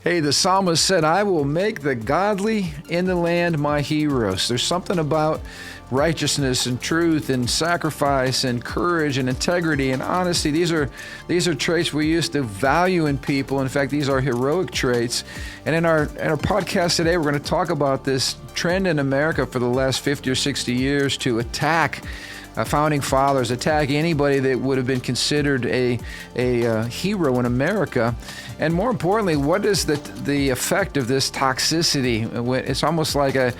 Hey, the psalmist said, I will make the godly in the land my heroes. There's something about righteousness and truth and sacrifice and courage and integrity and honesty. These are traits we used to value in people. In fact, these are heroic traits. And in our podcast today, we're going to talk about this trend in America for the last 50 or 60 years to attack founding fathers, attack anybody that would have been considered a hero in America. And more importantly, what is the effect of this toxicity? It's almost like an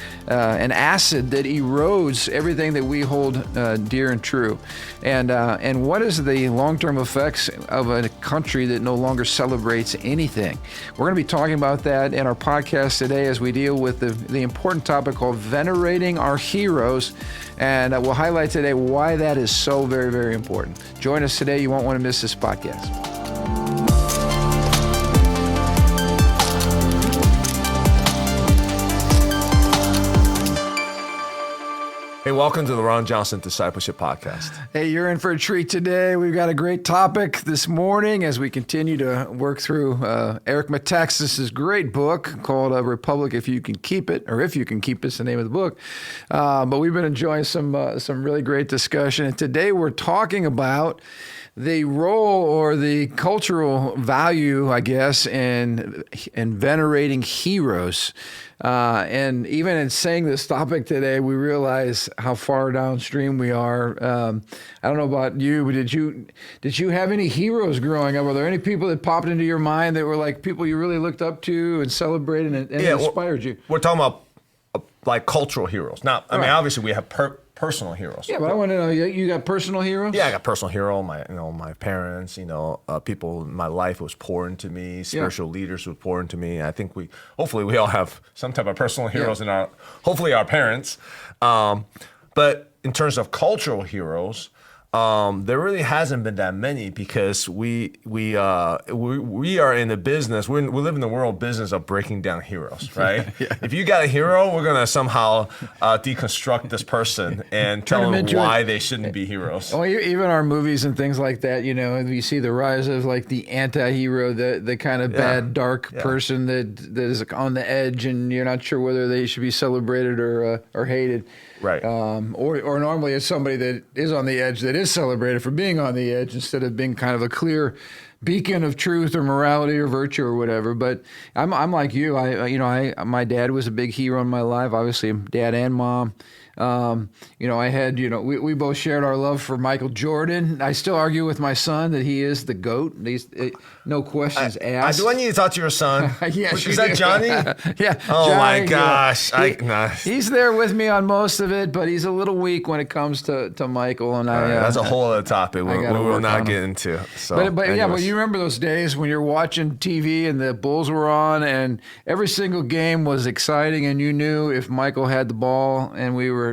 acid that erodes everything that we hold dear and true. And what is the long-term effects of a country that no longer celebrates anything? We're going to be talking about that in our podcast today as we deal with the important topic called venerating our heroes. And we'll highlight today why that is so very, very important. Join us today. You won't want to miss this podcast. Hey, welcome to the Ron Johnson Discipleship Podcast. Hey, you're in for a treat today. We've got a great topic this morning as we continue to work through Eric Metaxas's great book called Republic If You Can Keep It, or If You Can Keep It's the name of the book. But we've been enjoying some really great discussion. And today we're talking about the role or the cultural value, I guess, in venerating heroes. And even in saying this topic today, we realize how far downstream we are. I don't know about you, but did you have any heroes growing up? Were there any people that popped into your mind that were like people you really looked up to and celebrated and inspired you? We're talking about like cultural heroes. Now, I mean, obviously we have personal heroes. Yeah, but I want to know, you got personal heroes? Yeah, I got personal hero. My parents, people in my life was pouring into me. Spiritual leaders would pour into me. I think hopefully we all have some type of personal heroes in hopefully our parents. But in terms of cultural heroes, there really hasn't been that many because we are in the business. We live in the world business of breaking down heroes, right? Yeah. If you got a hero, we're gonna somehow deconstruct this person and tell them why they shouldn't be heroes. Well, even our movies and things like that, you see the rise of like the anti-hero, the kind of bad, dark person that is on the edge, and you're not sure whether they should be celebrated or hated. Right. Or normally it's somebody that is on the edge that is celebrated for being on the edge instead of being kind of a clear beacon of truth or morality or virtue or whatever. But I'm like you. My dad was a big hero in my life. Obviously, dad and mom. I had, we both shared our love for Michael Jordan. I still argue with my son that he is the GOAT. No questions asked. Do I need to talk to your son? Yes, is that Johnny? Yeah. Oh Johnny, my gosh. He's there with me on most of it, but he's a little weak when it comes to Michael. And that's a whole other topic we will not get into. So, but you remember those days when you're watching TV and the Bulls were on and every single game was exciting, and you knew if Michael had the ball and we were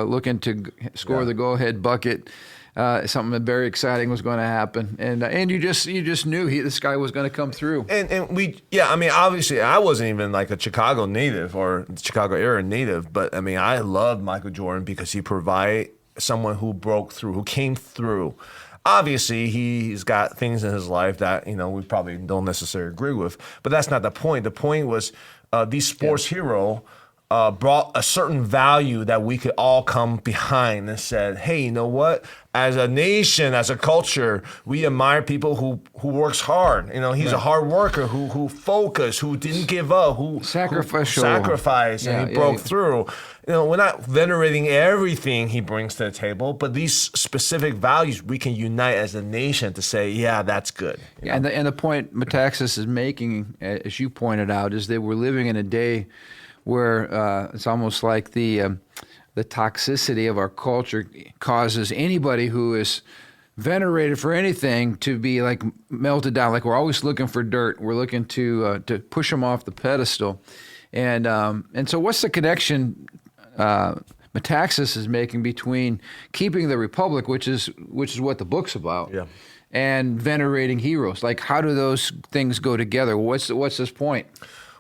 looking to score the go-ahead bucket, something very exciting was going to happen, and you just knew this guy was going to come through. Obviously I wasn't even like a Chicago native or Chicago area native, but I mean I loved Michael Jordan because he provided someone who broke through, who came through. Obviously, he's got things in his life that we probably don't necessarily agree with, but that's not the point. The point was these sports hero brought a certain value that we could all come behind and said, hey, you know what? As a nation, as a culture, we admire people who works hard. He's a hard worker who focused, who didn't give up, who sacrificed, and he broke through. We're not venerating everything he brings to the table, but these specific values we can unite as a nation to say, yeah, that's good. Yeah, and the point Metaxas is making, as you pointed out, is that we're living in a day where it's almost like the toxicity of our culture causes anybody who is venerated for anything to be like melted down. Like we're always looking for dirt. We're looking to push them off the pedestal. And so what's the connection Metaxas is making between keeping the Republic, which is what the book's about, and venerating heroes? Like how do those things go together? What's this point?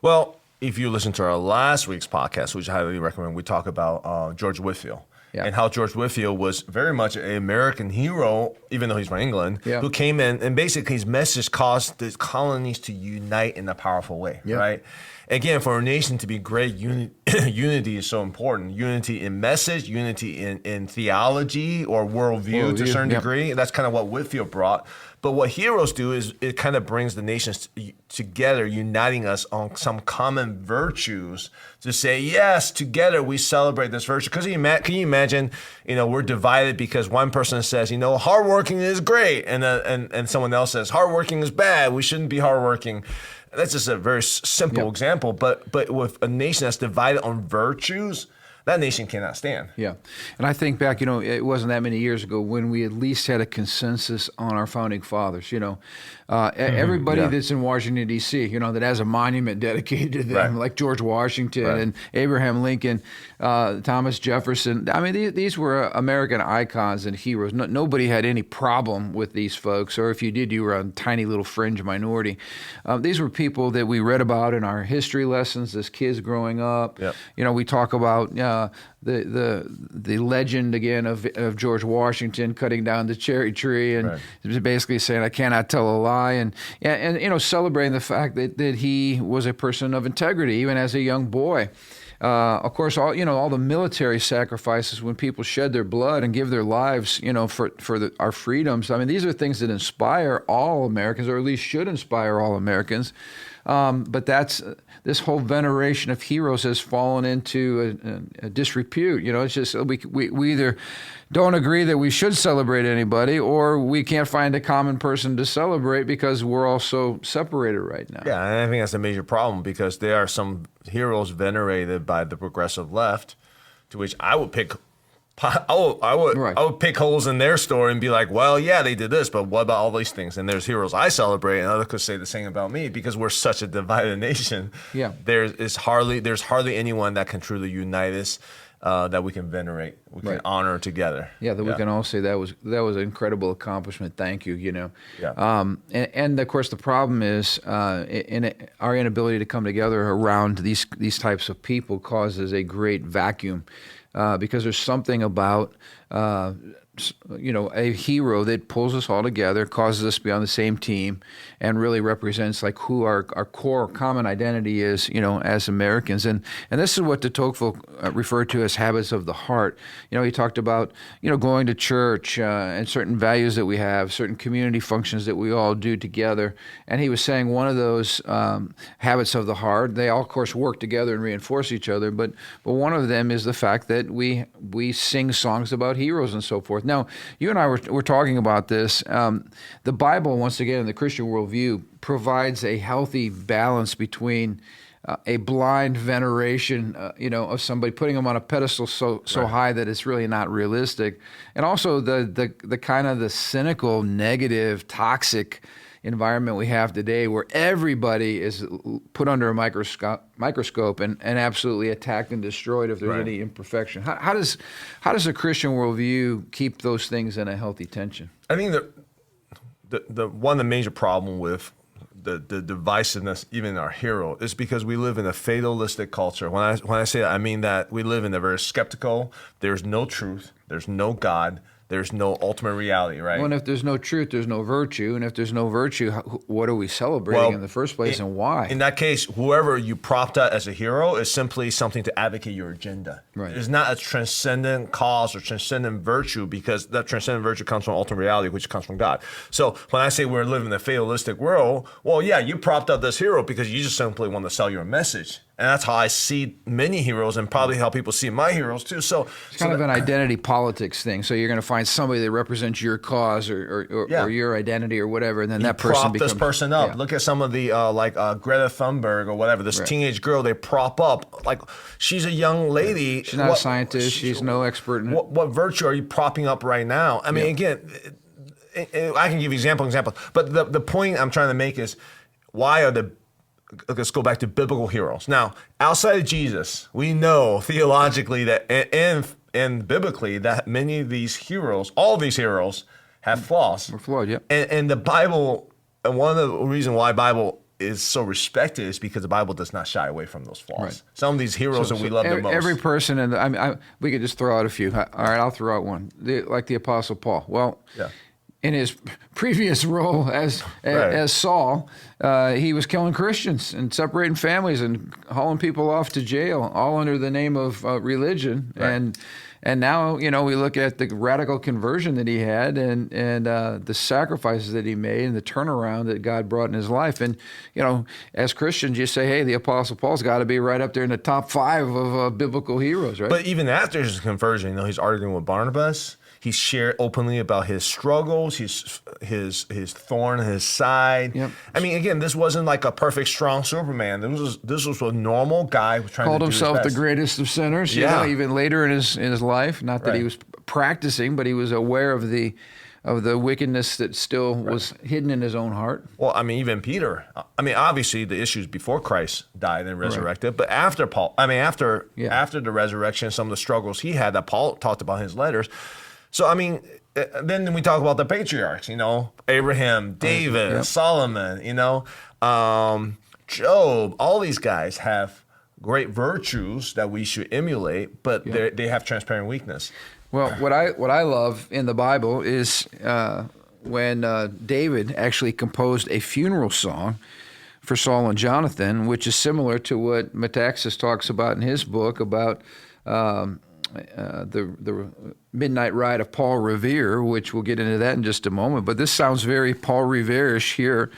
Well, if you listen to our last week's podcast, which I highly recommend, we talk about George Whitefield. and how George Whitefield was very much an American hero, even though he's from England, Yeah. who came in and basically his message caused the colonies to unite in a powerful way, Yeah. right? Again, for a nation to be great, unity is so important. Unity in message, unity in theology or worldview to a certain degree. That's kind of what Whitefield brought. But what heroes do is it kind of brings the nations together, uniting us on some common virtues to say, yes, together we celebrate this virtue. Because can you imagine, we're divided because one person says, hardworking is great, and someone else says, hardworking is bad, we shouldn't be hardworking. That's just a very simple example, but with a nation that's divided on virtues, that nation cannot stand. Yeah. And I think back, it wasn't that many years ago when we at least had a consensus on our founding fathers. Everybody that's in Washington, D.C., that has a monument dedicated to them, like George Washington and Abraham Lincoln, Thomas Jefferson. I mean, these were American icons and heroes. Nobody had any problem with these folks, or if you did, you were a tiny little fringe minority. These were people that we read about in our history lessons as kids growing up. Yep. We talk about the legend again of George Washington cutting down the cherry tree and basically saying, I cannot tell a lie, and celebrating the fact that he was a person of integrity even as a young boy. Of course, all the military sacrifices when people shed their blood and give their lives, for our freedoms. I mean, these are things that inspire all Americans, or at least should inspire all Americans. But this whole veneration of heroes has fallen into a disrepute. It's just we either don't agree that we should celebrate anybody, or we can't find a common person to celebrate because we're all so separated right now. Yeah, and I think that's a major problem because there are some heroes venerated by the progressive left, to which I would pick. I would pick holes in their story and be like, well, yeah, they did this, but what about all these things? And there's heroes I celebrate, and others could say the same about me because we're such a divided nation. Yeah, there's hardly anyone that can truly unite us, that we can venerate, we can honor together. Yeah, we can all say that was an incredible accomplishment. Thank you. Yeah. And of course the problem is our inability to come together around these types of people causes a great vacuum. Because there's something about, a hero that pulls us all together, causes us to be on the same team, and really represents like who our core common identity is, as Americans. And this is what de Tocqueville referred to as habits of the heart. He talked about, going to church and certain values that we have, certain community functions that we all do together. And he was saying one of those habits of the heart, they all, of course, work together and reinforce each other, but one of them is the fact that we sing songs about heroes and so forth. Now, you and I were talking about this. The Bible, once again, in the Christian worldview, provides a healthy balance between a blind veneration, of somebody, putting them on a pedestal so high that it's really not realistic, and also the kind of the cynical, negative, toxic environment we have today, where everybody is put under a microscope and absolutely attacked and destroyed if there's any imperfection. How does a Christian worldview keep those things in a healthy tension? I think the one of the major problem with the divisiveness, even in our hero, is because we live in a fatalistic culture. When I say that, I mean that we live in a very skeptical. There's no truth. There's no God. There's no ultimate reality, right? Well, and if there's no truth, there's no virtue. And if there's no virtue, what are we celebrating in the first place, and why? In that case, whoever you propped up as a hero is simply something to advocate your agenda. Right. It's not a transcendent cause or transcendent virtue, because that transcendent virtue comes from ultimate reality, which comes from God. So when I say we're living in a fatalistic world, well, yeah, you propped up this hero because you just simply want to sell your message. And that's how I see many heroes, and probably how people see my heroes too. So it's kind of an identity politics thing. So you're going to find somebody that represents your cause or your identity or whatever, and then that person becomes... this person up. Yeah. Look at some of the Greta Thunberg or whatever. This teenage girl they prop up like she's a young lady. She's not a scientist. She's no expert in it. What virtue are you propping up right now? I mean, again, I can give you example, but the point I'm trying to make is, why are let's go back to biblical heroes. Now, outside of Jesus, we know theologically that and biblically that many of these heroes, all of these heroes, have flaws. We're flawed, yeah. And the Bible, and one of the reasons why Bible is so respected is because the Bible does not shy away from those flaws. Right. Some of these heroes that we love the most. Every person, we could just throw out a few. All right, I'll throw out one. Like the Apostle Paul. Well, in his previous role as Saul, he was killing Christians and separating families and hauling people off to jail, all under the name of religion. Right. And now, we look at the radical conversion that he had and the sacrifices that he made and the turnaround that God brought in his life. And, as Christians, you say, hey, the Apostle Paul's got to be right up there in the top 5 of biblical heroes, right? But even after his conversion, he's arguing with Barnabas. He shared openly about his struggles, his thorn in his side. Yep. I mean, again, this wasn't like a perfect, strong Superman. This was a normal guy who trying called to do his himself best. the greatest of sinners. Even later in his life. Not that he was practicing, but he was aware of the wickedness that still was hidden in his own heart. Well, I mean, even Peter. I mean, obviously the issues before Christ died and resurrected, but after Paul. I mean, after the resurrection, some of the struggles he had that Paul talked about in his letters. So, I mean, then we talk about the patriarchs, Abraham, David, Solomon, Job. All these guys have great virtues that we should emulate, but they have transparent weakness. Well, what I love in the Bible is when David actually composed a funeral song for Saul and Jonathan, which is similar to what Metaxas talks about in his book about the Midnight Ride of Paul Revere, which we'll get into that in just a moment. But this sounds very Paul Revere-ish here.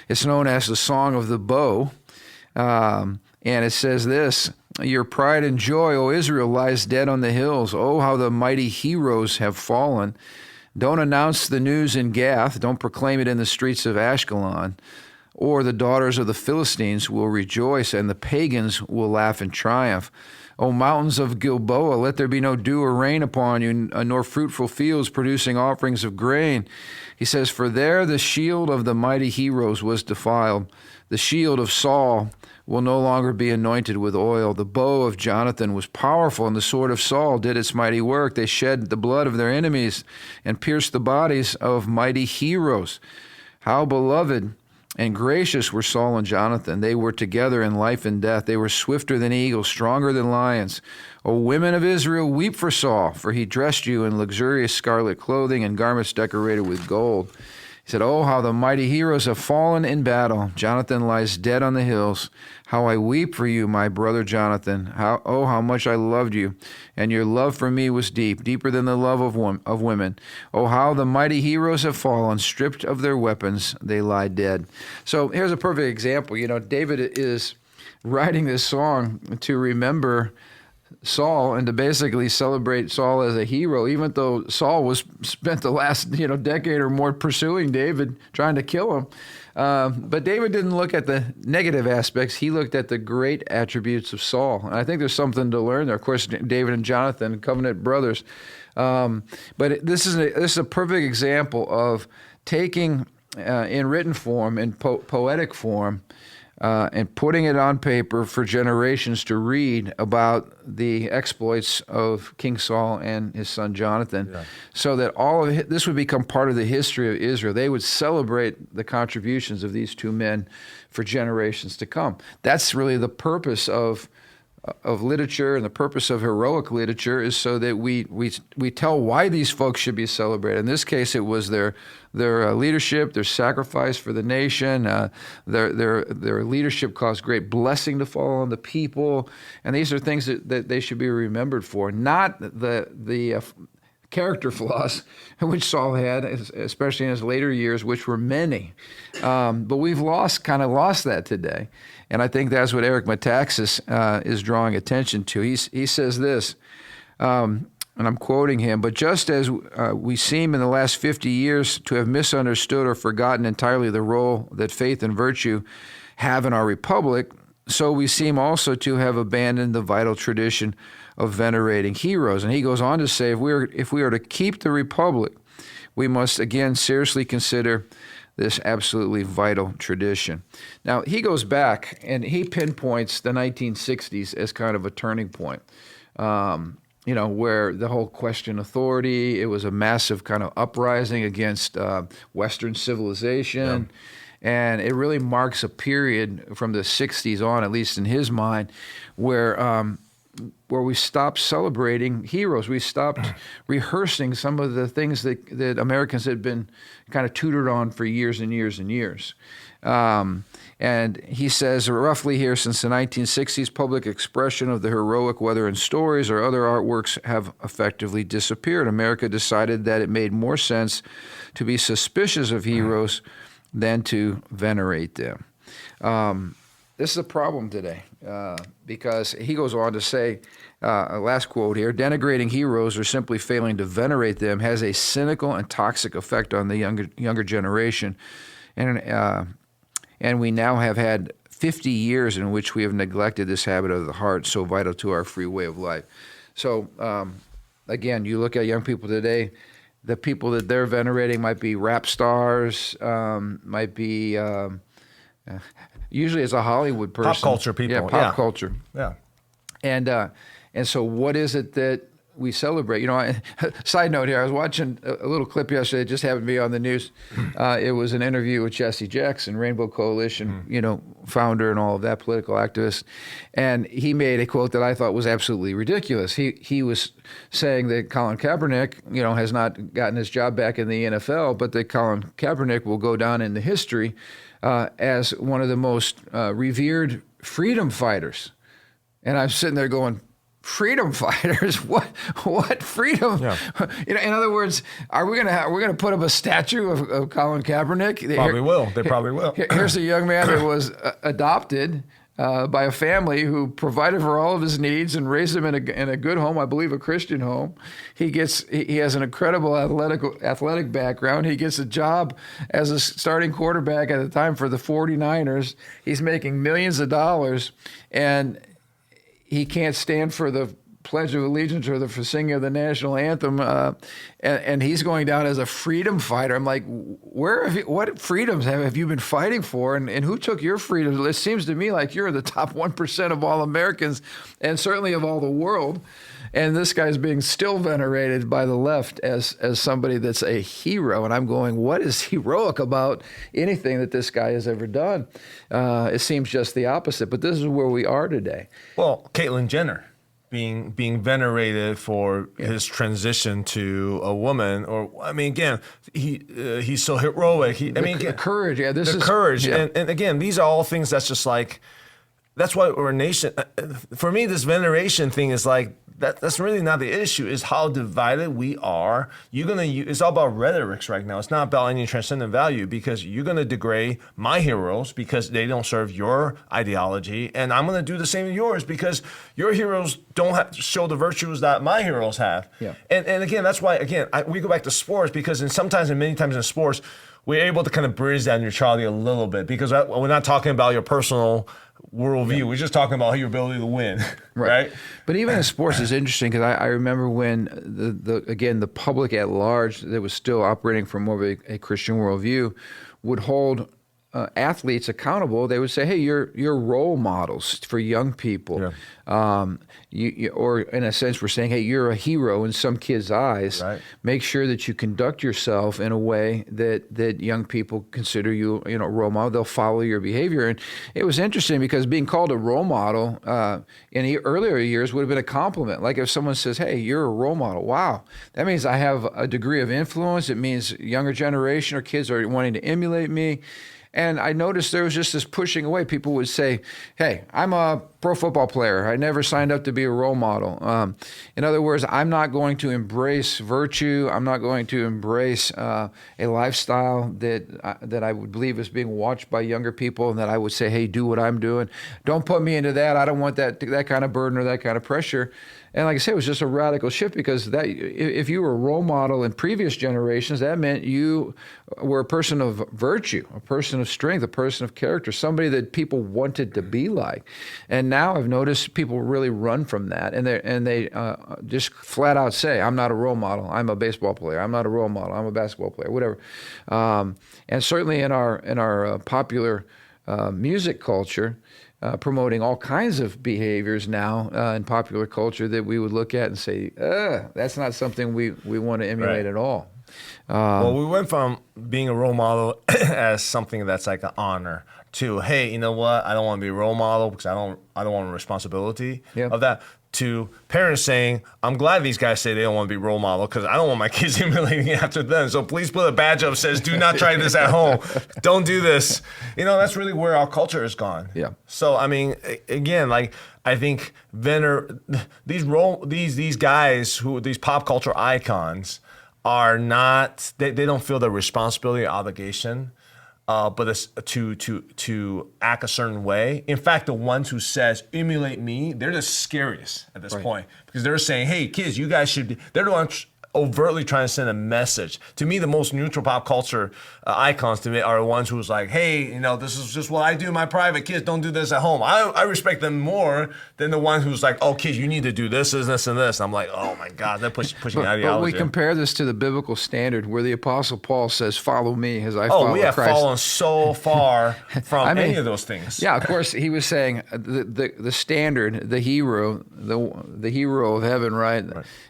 It's known as the Song of the Bow. And it says this: your pride and joy, O Israel, lies dead on the hills. Oh, how the mighty heroes have fallen. Don't announce the news in Gath. Don't proclaim it in the streets of Ashkelon. Or the daughters of the Philistines will rejoice, and the pagans will laugh in triumph. O mountains of Gilboa, let there be no dew or rain upon you, nor fruitful fields producing offerings of grain. He says, for there the shield of the mighty heroes was defiled. The shield of Saul will no longer be anointed with oil. The bow of Jonathan was powerful, and the sword of Saul did its mighty work. They shed the blood of their enemies and pierced the bodies of mighty heroes. How beloved and gracious were Saul and Jonathan. They were together in life and death. They were swifter than eagles, stronger than lions. O women of Israel, weep for Saul, for he dressed you in luxurious scarlet clothing and garments decorated with gold. He said, oh, how the mighty heroes have fallen in battle. Jonathan lies dead on the hills. How I weep for you, my brother Jonathan. How much I loved you. And your love for me was deep, deeper than the love of women. Oh, how the mighty heroes have fallen. Stripped of their weapons, they lie dead. So here's a perfect example. David is writing this song to remember Saul and to basically celebrate Saul as a hero, even though Saul spent the last decade or more pursuing David, trying to kill him. But David didn't look at the negative aspects. He looked at the great attributes of Saul. And I think there's something to learn there. Of course, David and Jonathan, covenant brothers. But this is a perfect example of taking in written form, in poetic form, and putting it on paper for generations to read about the exploits of King Saul and his son Jonathan, so that all of this would become part of the history of Israel. They would celebrate the contributions of these two men for generations to come. That's really the purpose of literature, and the purpose of heroic literature is so that we tell why these folks should be celebrated. In this case, it was their leadership, their sacrifice for the nation. Their leadership caused great blessing to fall on the people, and these are things that they should be remembered for, not the character flaws which Saul had, especially in his later years, which were many. But we've kind of lost that today. And I think that's what Eric Metaxas is drawing attention to. He says this, and I'm quoting him, but just as we seem in the last 50 years to have misunderstood or forgotten entirely the role that faith and virtue have in our republic, so we seem also to have abandoned the vital tradition of venerating heroes. And he goes on to say, if we are to keep the republic, we must again seriously consider this absolutely vital tradition. Now, he goes back and he pinpoints the 1960s as kind of a turning point, where the whole question authority, it was a massive kind of uprising against Western civilization. And it really marks a period from the 60s on, at least in his mind, where we stopped celebrating heroes. We stopped rehearsing some of the things that Americans had been kind of tutored on for years and years and years. And he says, roughly here, since the 1960s, public expression of the heroic, whether in stories or other artworks, have effectively disappeared. America decided that it made more sense to be suspicious of heroes than to venerate them. This is a problem today because he goes on to say, last quote here, denigrating heroes or simply failing to venerate them has a cynical and toxic effect on the younger generation. And we now have had 50 years in which we have neglected this habit of the heart, so vital to our free way of life. So, again, you look at young people today, the people that they're venerating might be rap stars, might be, usually it's a Hollywood person. Pop culture people. Yeah, pop culture. Yeah. And so what is it that we celebrate? Side note here, I was watching a little clip yesterday. It just happened to be on the news. It was an interview with Jesse Jackson, Rainbow Coalition, founder and all of that, political activist. And he made a quote that I thought was absolutely ridiculous. He was saying that Colin Kaepernick, has not gotten his job back in the NFL, but that Colin Kaepernick will go down in the history as one of the most revered freedom fighters. And I'm sitting there going, freedom fighters? What freedom? Yeah. In other words, are we're gonna put up a statue of Colin Kaepernick? They probably will. Here's a young man that was adopted by a family who provided for all of his needs and raised him in a good home, I believe a Christian home. He has an incredible athletic background. He gets a job as a starting quarterback at the time for the 49ers. He's making millions of dollars, and he can't stand for the Pledge of Allegiance or for singing of the national anthem, and he's going down as a freedom fighter. I'm like, what freedoms have you been fighting for, and who took your freedoms? It seems to me like you're in the top 1% of all Americans, and certainly of all the world. And this guy's being still venerated by the left as somebody that's a hero. And I'm going, what is heroic about anything that this guy has ever done? It seems just the opposite. But this is where we are today. Well, Caitlyn Jenner being venerated for his transition to a woman, again, he's so heroic. The courage, courage. Yeah. And again, these are all things that's just like, that's why we're a nation. For me, this veneration thing is like, that's really not the issue, is how divided we are. It's all about rhetorics right now. It's not about any transcendent value, because you're going to degrade my heroes because they don't serve your ideology. And I'm going to do the same to yours because your heroes don't show the virtues that my heroes have. Yeah. And again, that's why, we go back to sports, because many times in sports, we're able to kind of bridge that neutrality a little bit, because we're not talking about your personal worldview. Yeah. We're just talking about your ability to win, right? But even in sports is interesting, because I remember when the public at large that was still operating from more of a Christian worldview would hold athletes accountable. They would say, "Hey, you're role models for young people." Yeah. Or in a sense, we're saying, "Hey, you're a hero in some kid's eyes. Right. Make sure that you conduct yourself in a way that young people consider you, a role model. They'll follow your behavior." And it was interesting, because being called a role model in the earlier years would have been a compliment. Like if someone says, "Hey, you're a role model," wow, that means I have a degree of influence. It means younger generation or kids are wanting to emulate me. And I noticed there was just this pushing away. People would say, "Hey, I'm a pro football player. I never signed up to be a role model." In other words, I'm not going to embrace virtue. I'm not going to embrace a lifestyle that I would believe is being watched by younger people, and that I would say, "Hey, do what I'm doing. Don't put me into that. I don't want that kind of burden or that kind of pressure." And like I said, it was just a radical shift, because that if you were a role model in previous generations, that meant you were a person of virtue, a person of strength, a person of character, somebody that people wanted to be like. And now I've noticed people really run from that, and they just flat out say, "I'm not a role model. I'm a baseball player. I'm not a role model. I'm a basketball player," whatever. And certainly in our popular music culture, promoting all kinds of behaviors now in popular culture that we would look at and say, that's not something we want to emulate at all. Well, we went from being a role model as something that's like an honor to, hey, you know what? I don't want to be a role model because I don't want a responsibility of that. To parents saying, I'm glad these guys say they don't want to be role model because I don't want my kids emulating after them. So please put a badge up that says, do not try this at home. Don't do this. You know, that's really where our culture has gone. Yeah. So, I mean, again, like, I think these guys these pop culture icons are not, they don't feel the responsibility or obligation but it's to act a certain way. In fact, the ones who says emulate me, they're the scariest at this point because they're saying, "Hey, kids, you guys should." They're the ones overtly trying to send a message. To me, the most neutral pop culture icons to me are the ones who's like, "Hey, you know, this is just what I do in my private. Kids, don't do this at home." I respect them more than the one who's like, "Oh, kids, you need to do this, and this, and this." I'm like, "Oh my God, they're pushing ideology." But we compare this to the biblical standard where the Apostle Paul says, "Follow me as I follow Christ." Oh, we have fallen so far from any of those things. Yeah, of course, he was saying the standard, the hero, the hero of heaven, right.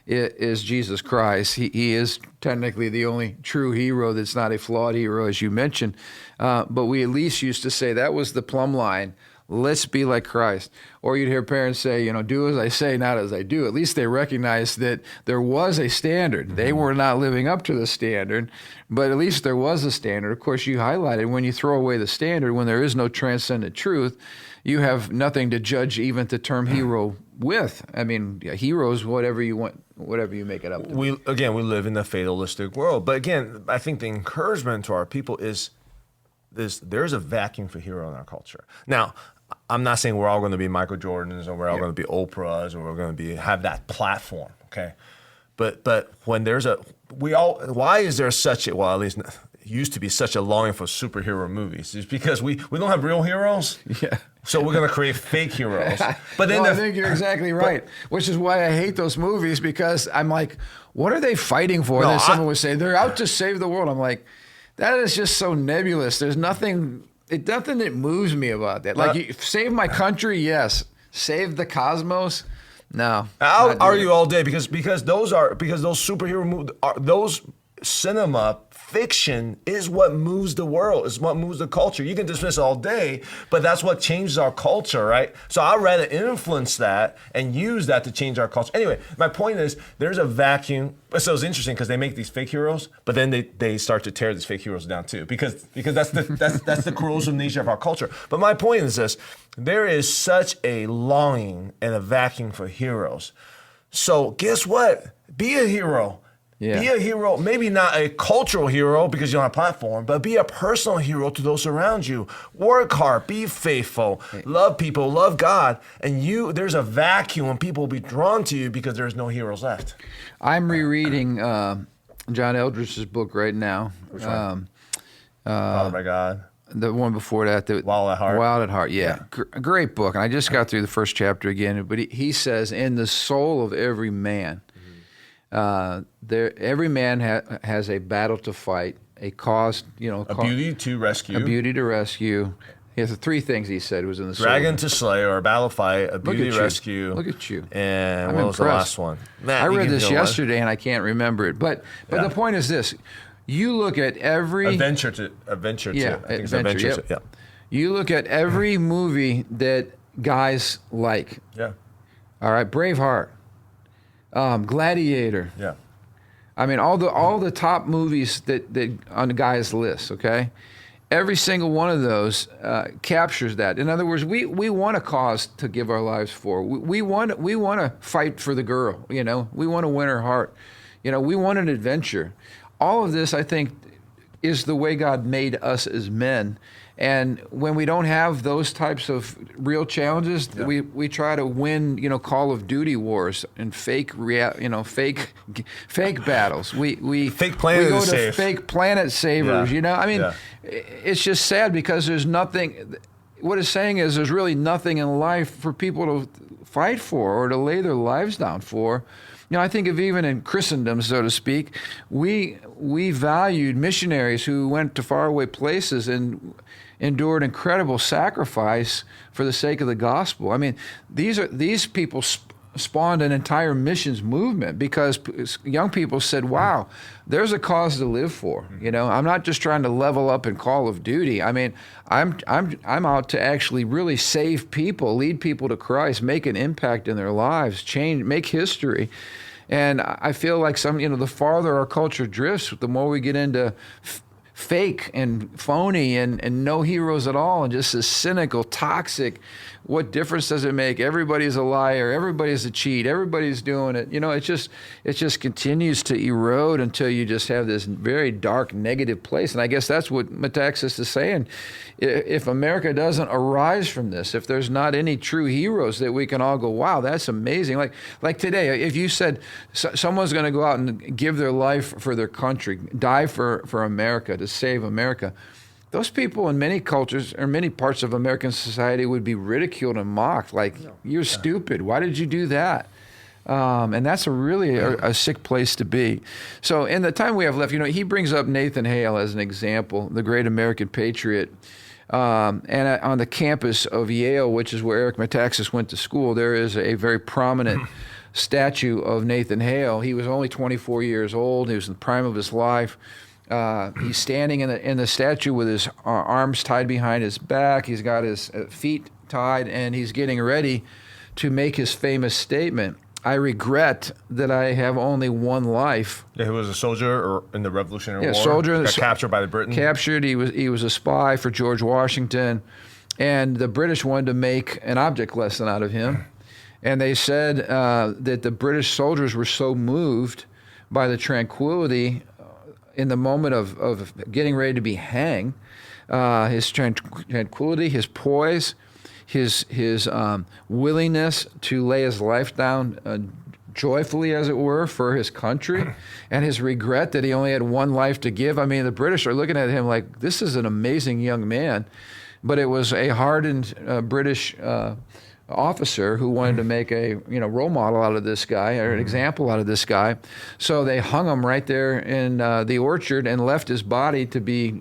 Is Jesus Christ. He is technically the only true hero that's not a flawed hero, as you mentioned. But we at least used to say that was the plumb line. Let's be like Christ. Or you'd hear parents say, you know, do as I say, not as I do. At least they recognized that there was a standard. Mm-hmm. They were not living up to the standard, but at least there was a standard. Of course, you highlighted when you throw away the standard, when there is no transcendent truth, you have nothing to judge even the term hero with. I mean, heroes, whatever you want, whatever you make it up to. We live in a fatalistic world. But again, I think the encouragement to our people is there's a vacuum for hero in our culture. Now, I'm not saying we're all going to be Michael Jordans or we're all going to be Oprahs or we're going to have that platform, okay? But when there's why is there such a, well, at least it used to be such a longing for superhero movies? It's because we don't have real heroes. Yeah. So we're going to create fake heroes. But then I think you're exactly right, which is why I hate those movies, because I'm like, what are they fighting for? And then someone would say, they're out to save the world. I'm like, that is just so nebulous. There's nothing that moves me about that. Like, save my country, yes. Save the cosmos, no. I'll argue all day because those superhero movies, those cinema fiction is what moves the world, is what moves the culture. You can dismiss it all day, but that's what changes our culture, right? So I'd rather influence that and use that to change our culture. Anyway, my point is there's a vacuum. So it's interesting because they make these fake heroes, but then they start to tear these fake heroes down too, because that's the corrosive nature of our culture. But my point is this: there is such a longing and a vacuum for heroes. So guess what? Be a hero. Yeah. Be a hero, maybe not a cultural hero because you don't have a platform, but be a personal hero to those around you. Work hard, be faithful, love people, love God, and there's a vacuum and people will be drawn to you because there's no heroes left. I'm rereading John Eldredge's book right now. Which one? Oh my God. The one before that. Wild at Heart. Wild at Heart, yeah. Great book. And I just got through the first chapter again, but he says, in the soul of every man, every man has a battle to fight, a cause, a beauty to rescue. A beauty to rescue. He has three things he said was in the dragon to slay, or a battle fight, a beauty to rescue. Look at you. And I'm what was impressed. The last one? I read this yesterday and I can't remember it. But the point is this: you look at every adventure to. I think it's adventure to. Yeah. You look at every movie that guys like. Yeah. All right, Braveheart. Gladiator. Yeah. I mean, all the top movies that on the guys' list, okay? Every single one of those captures that. In other words, we want a cause to give our lives for. We want to fight for the girl, We want to win her heart. We want an adventure. All of this, I think, is the way God made us as men. And when we don't have those types of real challenges, we try to win, Call of Duty wars and fake battles. We fake planet we go to save. Fake planet savers. It's just sad because there's nothing. What it's saying is there's really nothing in life for people to fight for or to lay their lives down for. I think of even in Christendom, so to speak, we valued missionaries who went to faraway places and endured incredible sacrifice for the sake of the gospel. I mean, these people spawned an entire missions movement because young people said, wow, there's a cause to live for. I'm not just trying to level up in Call of Duty. I mean, I'm out to actually really save people, lead people to Christ, make an impact in their lives, change, make history. And I feel like the farther our culture drifts, the more we get into fake and phony and no heroes at all, and just this cynical, toxic, what difference does it make? Everybody's a liar, everybody's a cheat, everybody's doing it. It just continues to erode until you just have this very dark, negative place. And I guess that's what Metaxas is saying. If America doesn't arise from this, if there's not any true heroes that we can all go, wow, that's amazing. Like today, if you said someone's going to go out and give their life for their country, die for America, to save America, those people in many cultures or many parts of American society would be ridiculed and mocked. Like, you're stupid. Why did you do that? And that's really a sick place to be. So in the time we have left, he brings up Nathan Hale as an example, the great American patriot. And on the campus of Yale, which is where Eric Metaxas went to school, there is a very prominent statue of Nathan Hale. He was only 24 years old. He was in the prime of his life. He's standing in the statue with his arms tied behind his back. He's got his feet tied, and he's getting ready to make his famous statement. I regret that I have only one life. Yeah, he was a soldier in the Revolutionary War. Soldier. Got captured by the British. Captured. He was a spy for George Washington, and the British wanted to make an object lesson out of him. And they said that the British soldiers were so moved by the tranquility in the moment of getting ready to be hanged, his tranquility, his poise, his willingness to lay his life down joyfully, as it were, for his country, and his regret that he only had one life to give. I mean, the British are looking at him like, this is an amazing young man, but it was a hardened British officer who wanted to make a role model out of this guy, or an example out of this guy. So they hung him right there in the orchard and left his body to be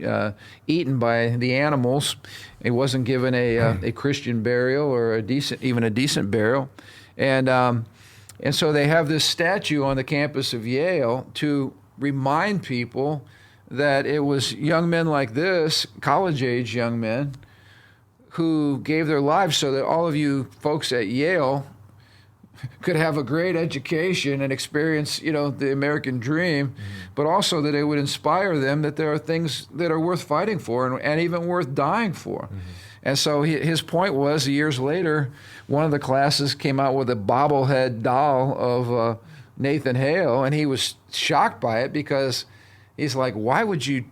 eaten by the animals. He wasn't given a Christian burial or a decent burial, and so they have this statue on the campus of Yale to remind people that it was young men like this, college-age young men, who gave their lives so that all of you folks at Yale could have a great education and experience, the American dream, but also that it would inspire them that there are things that are worth fighting for and even worth dying for. And so his point was, years later, one of the classes came out with a bobblehead doll of Nathan Hale, and he was shocked by it because he's like, why would you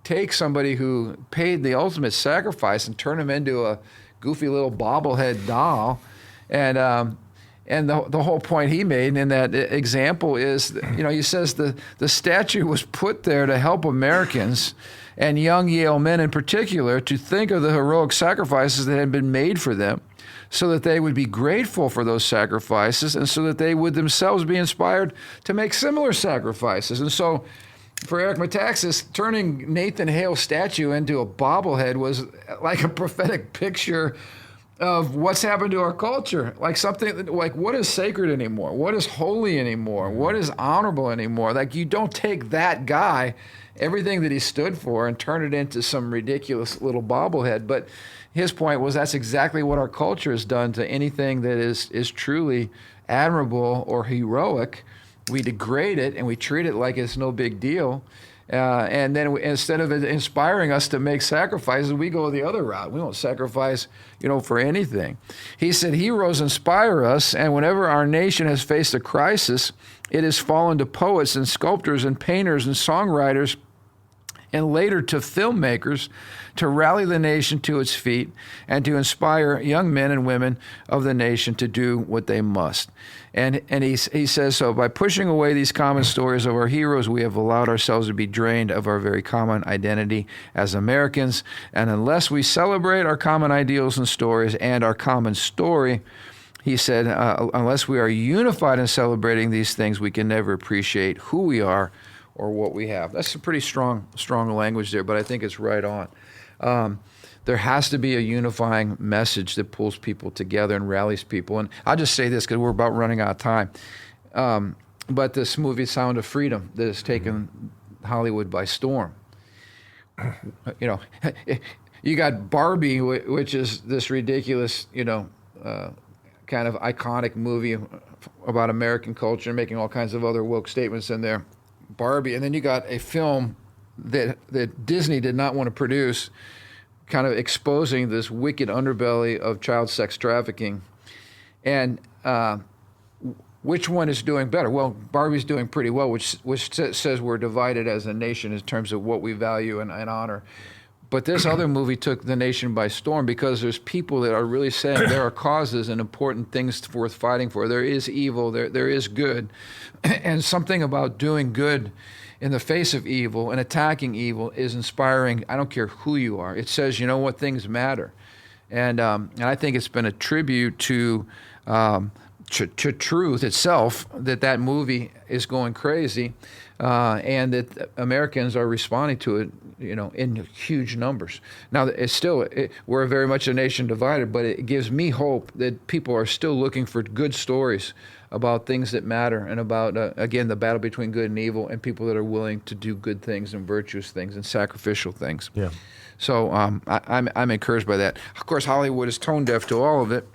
take somebody who paid the ultimate sacrifice and turn him into a goofy little bobblehead doll? And the whole point he made in that example is, he says the statue was put there to help Americans and young Yale men in particular to think of the heroic sacrifices that had been made for them, so that they would be grateful for those sacrifices, and so that they would themselves be inspired to make similar sacrifices. And so for Eric Metaxas, turning Nathan Hale's statue into a bobblehead was like a prophetic picture of what's happened to our culture. Like something like, what is sacred anymore? What is holy anymore? What is honorable anymore? Like, you don't take that guy, everything that he stood for, and turn it into some ridiculous little bobblehead. But his point was that's exactly what our culture has done to anything that is truly admirable or heroic. We degrade it and we treat it like it's no big deal. And then instead of it inspiring us to make sacrifices, we go the other route. We don't sacrifice, for anything. He said, heroes inspire us, and whenever our nation has faced a crisis, it has fallen to poets and sculptors and painters and songwriters, and later to filmmakers, to rally the nation to its feet and to inspire young men and women of the nation to do what they must. And he says, so by pushing away these common stories of our heroes, we have allowed ourselves to be drained of our very common identity as Americans. And unless we celebrate our common ideals and stories and our common story, he said, unless we are unified in celebrating these things, we can never appreciate who we are or what we have. That's a pretty strong language there, but I think it's right on. there has to be a unifying message that pulls people together and rallies people. And I'll just say this because we're about running out of time. But this movie, Sound of Freedom, that has taken Hollywood by storm. You know, you got Barbie, which is this ridiculous, kind of iconic movie about American culture, making all kinds of other woke statements in there. Barbie, and then you got a film that Disney did not want to produce, kind of exposing this wicked underbelly of child sex trafficking. And which one is doing better? Well, Barbie's doing pretty well, which says we're divided as a nation in terms of what we value and honor. But this other movie took the nation by storm because there's people that are really saying there are causes and important things worth fighting for. There is evil, there is good, and something about doing good in the face of evil and attacking evil is inspiring. I don't care who you are. It says, you know what, things matter. And I think it's been a tribute to truth itself that movie is going crazy, and that Americans are responding to it, in huge numbers. Now, we're very much a nation divided, but it gives me hope that people are still looking for good stories about things that matter and about, again, the battle between good and evil, and people that are willing to do good things and virtuous things and sacrificial things. Yeah. So I'm encouraged by that. Of course, Hollywood is tone deaf to all of it.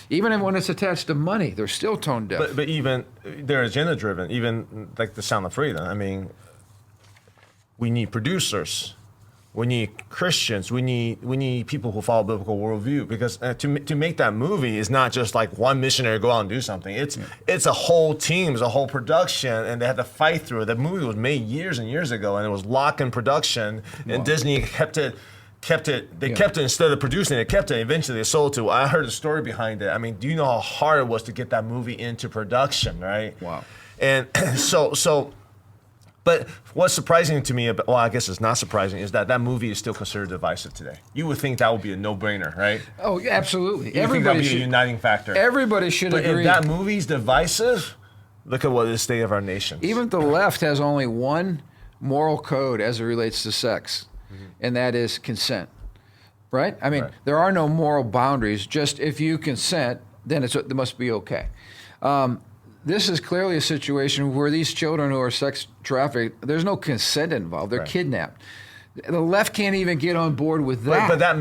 Even when it's attached to money, they're still tone deaf. But even they're agenda driven. Even like the Sound of Freedom. I mean, we need producers. We need Christians. We need people who follow biblical worldview, because to make that movie is not just like one missionary go out and do something. It's a whole team, it's a whole production, and they had to fight through it. The movie was made years and years ago, and it was locked in production. And Disney kept it. They kept it instead of producing it. They kept it. Eventually, they sold it. I heard the story behind it. I mean, do you know how hard it was to get that movie into production? Right. Wow. And so. But what's surprising to me, well, I guess it's not surprising, is that movie is still considered divisive today. You would think that would be a no-brainer, right? Oh, absolutely. You would think that would be a uniting factor. Everybody should agree. But if that movie's divisive, look at what is the state of our nation. Even the left has only one moral code as it relates to sex, and that is consent, right? I mean, there are no moral boundaries. Just if you consent, then it must be okay. This is clearly a situation where these children who are sex trafficked, there's no consent involved. They're kidnapped. The left can't even get on board with that. But that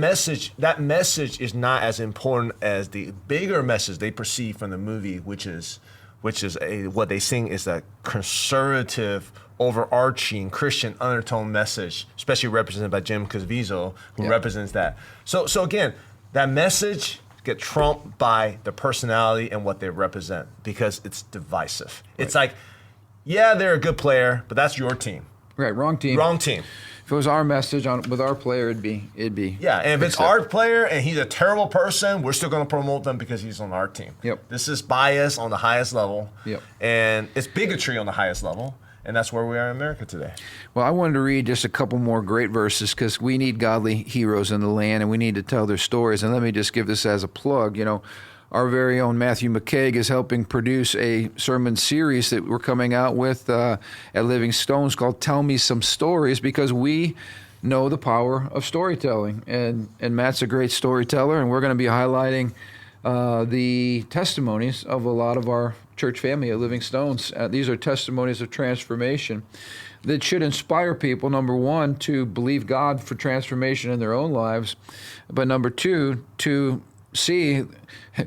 message is not as important as the bigger message they perceive from the movie, which is what they sing is a conservative, overarching Christian undertone message, especially represented by Jim Caviezel, who represents that. So again, that message get trumped by the personality and what they represent, because it's divisive. Right. It's like, yeah, they're a good player, but that's your team. Right, wrong team. Wrong team. If it was our message with our player, it'd be. Yeah, and if it's our player and he's a terrible person, we're still going to promote them because he's on our team. Yep. This is bias on the highest level. Yep. And it's bigotry on the highest level. And that's where we are in America today. Well, I wanted to read just a couple more great verses because we need godly heroes in the land and we need to tell their stories. And let me just give this as a plug. Our very own Matthew McCaig is helping produce a sermon series that we're coming out with at Living Stones called Tell Me Some Stories, because we know the power of storytelling. And Matt's a great storyteller, and we're going to be highlighting the testimonies of a lot of our church family at Living Stones. These are testimonies of transformation that should inspire people, number one, to believe God for transformation in their own lives, but number two, to see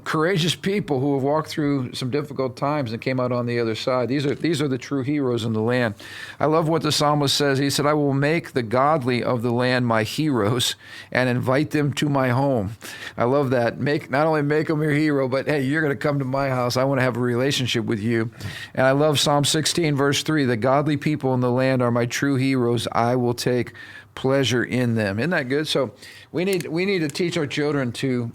courageous people who have walked through some difficult times and came out on the other side. These are the true heroes in the land. I love what the psalmist says. He said, I will make the godly of the land my heroes and invite them to my home. I love that. Not only make them your hero, but hey, you're going to come to my house. I want to have a relationship with you. And I love Psalm 16, verse 3. The godly people in the land are my true heroes. I will take pleasure in them. Isn't that good? So we need to teach our children to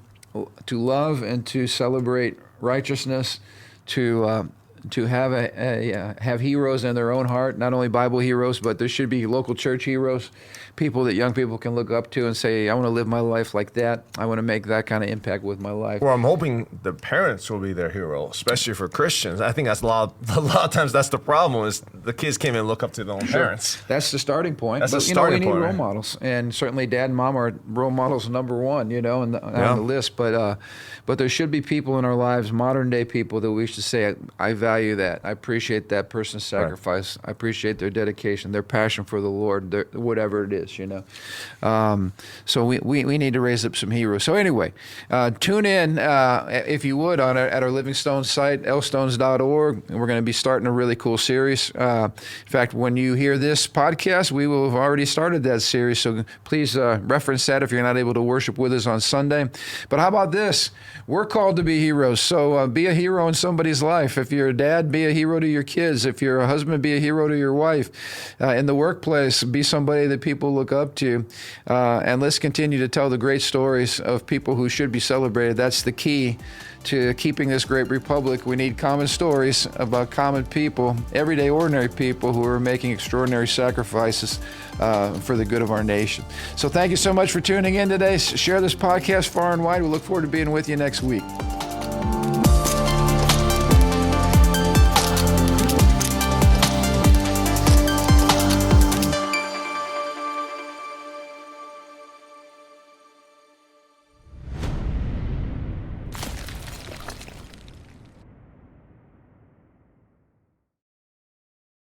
love and to celebrate righteousness, to to have heroes in their own heart, not only Bible heroes, but there should be local church heroes, people that young people can look up to and say, I want to live my life like that. I want to make that kind of impact with my life. Well, I'm hoping the parents will be their hero, especially for Christians. I think that's a lot of times that's the problem is the kids can't even look up to their own parents. That's the starting point. That's but, the starting we need point, role right? models, and certainly dad and mom are role models number one, on the list. But there should be people in our lives, modern day people, that we should say, I value that. I appreciate that person's sacrifice. Right. I appreciate their dedication, their passion for the Lord, whatever it is, So we need to raise up some heroes. So anyway, tune in, if you would, at our Living Stones site, lstones.org. We're going to be starting a really cool series. In fact, when you hear this podcast, we will have already started that series. So please reference that if you're not able to worship with us on Sunday. But how about this? We're called to be heroes. So be a hero in somebody's life. If you're a dad, be a hero to your kids. If you're a husband, be a hero to your wife. In the workplace, be somebody that people look up to. And let's continue to tell the great stories of people who should be celebrated. That's the key to keeping this great republic. We need common stories about common people, everyday ordinary people who are making extraordinary sacrifices for the good of our nation. So thank you so much for tuning in today. Share this podcast far and wide. We look forward to being with you next week.